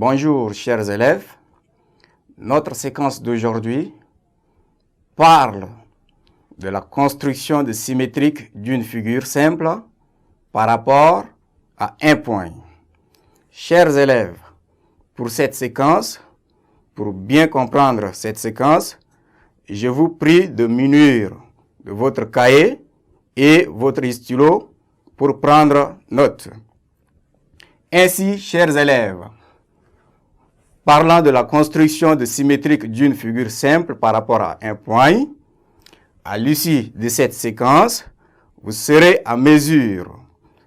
Bonjour chers élèves, notre séquence d'aujourd'hui parle de la construction de symétrique d'une figure simple par rapport à un point. Chers élèves, pour cette séquence, pour bien comprendre cette séquence, je vous prie de munir de votre cahier et votre stylo pour prendre note. Ainsi, chers élèves, parlant de la construction de symétrique d'une figure simple par rapport à un point, à l'issue de cette séquence, vous serez à mesure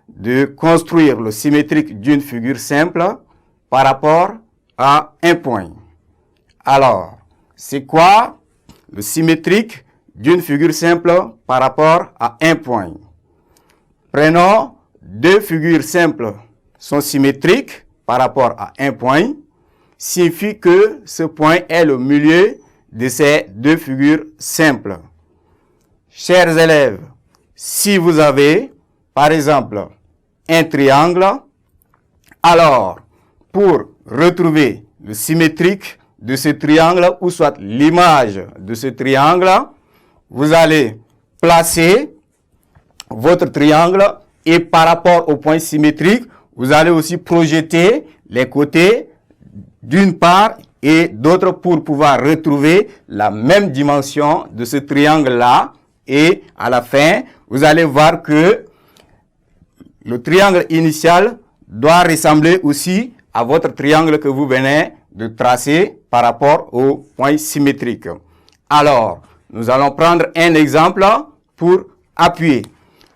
de construire le symétrique d'une figure simple par rapport à un point. Alors, c'est quoi le symétrique d'une figure simple par rapport à un point? Prenons deux figures simples sont symétriques par rapport à un point, signifie que ce point est le milieu de ces deux figures simples. Chers élèves, si vous avez, par exemple, un triangle, alors, pour retrouver le symétrique de ce triangle, ou soit l'image de ce triangle, vous allez placer votre triangle et par rapport au point symétrique, vous allez aussi projeter les côtés d'une part et d'autre pour pouvoir retrouver la même dimension de ce triangle-là. Et à la fin, vous allez voir que le triangle initial doit ressembler aussi à votre triangle que vous venez de tracer par rapport au point symétrique. Alors, nous allons prendre un exemple pour appuyer.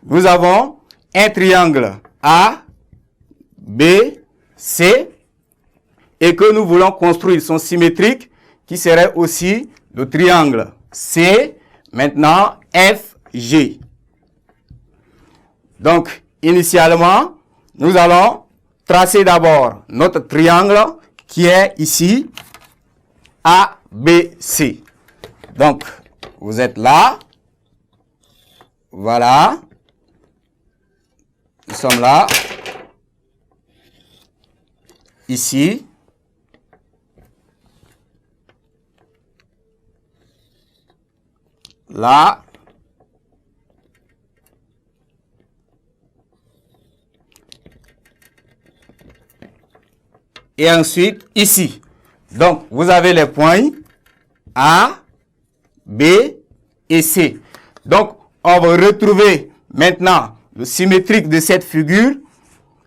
Nous avons un triangle A, B, C, et que nous voulons construire son symétrique qui serait aussi le triangle C, maintenant FG. Donc, initialement, nous allons tracer d'abord notre triangle qui est ici ABC. Donc, vous êtes là. Voilà. Nous sommes là. Ici. Là. Et ensuite, ici. Donc, vous avez les points A, B et C. Donc, on va retrouver maintenant le symétrique de cette figure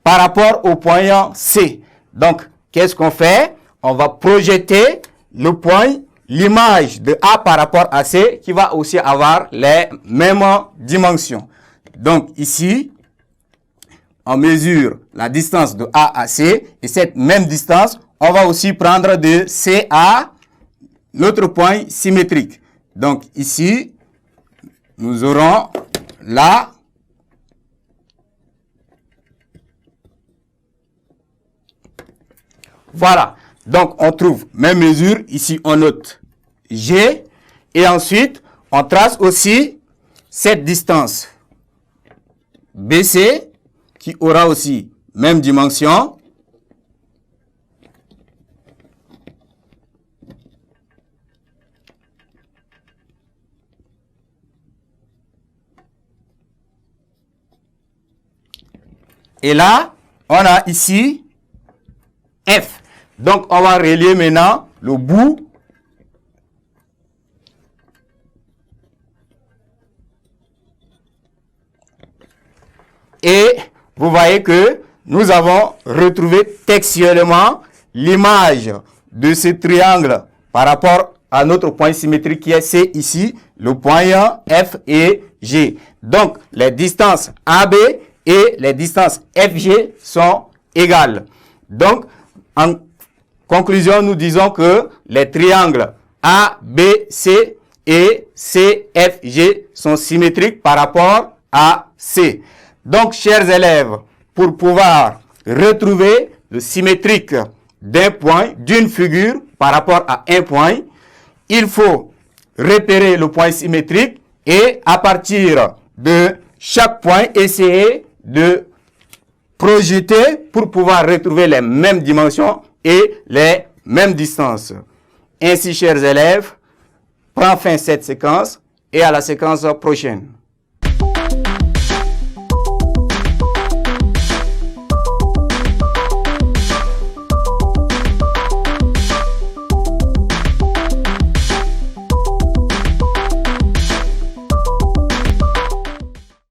par rapport au point C. Donc, qu'est-ce qu'on fait? On va projeter le point, l'image de A par rapport à C qui va aussi avoir les mêmes dimensions. Donc, ici, on mesure la distance de A à C et cette même distance, on va aussi prendre de C à notre point symétrique. Donc, ici, nous aurons là voilà. Donc, on trouve même mesure. Ici, on note G. Et ensuite, on trace aussi cette distance BC qui aura aussi même dimension. Et là, on a ici F. Donc, on va relier maintenant le bout. Et vous voyez que nous avons retrouvé textuellement l'image de ce triangle par rapport à notre point symétrique qui est C ici, le point F et G. Donc, les distances AB et les distances FG sont égales. Donc, en conclusion, nous disons que les triangles A, B, C et C, F, G sont symétriques par rapport à C. Donc, chers élèves, pour pouvoir retrouver le symétrique d'un point, d'une figure par rapport à un point, il faut repérer le point symétrique et à partir de chaque point, essayer de projeter pour pouvoir retrouver les mêmes dimensions et les mêmes distances. Ainsi, chers élèves, prend fin cette séquence et à la séquence prochaine.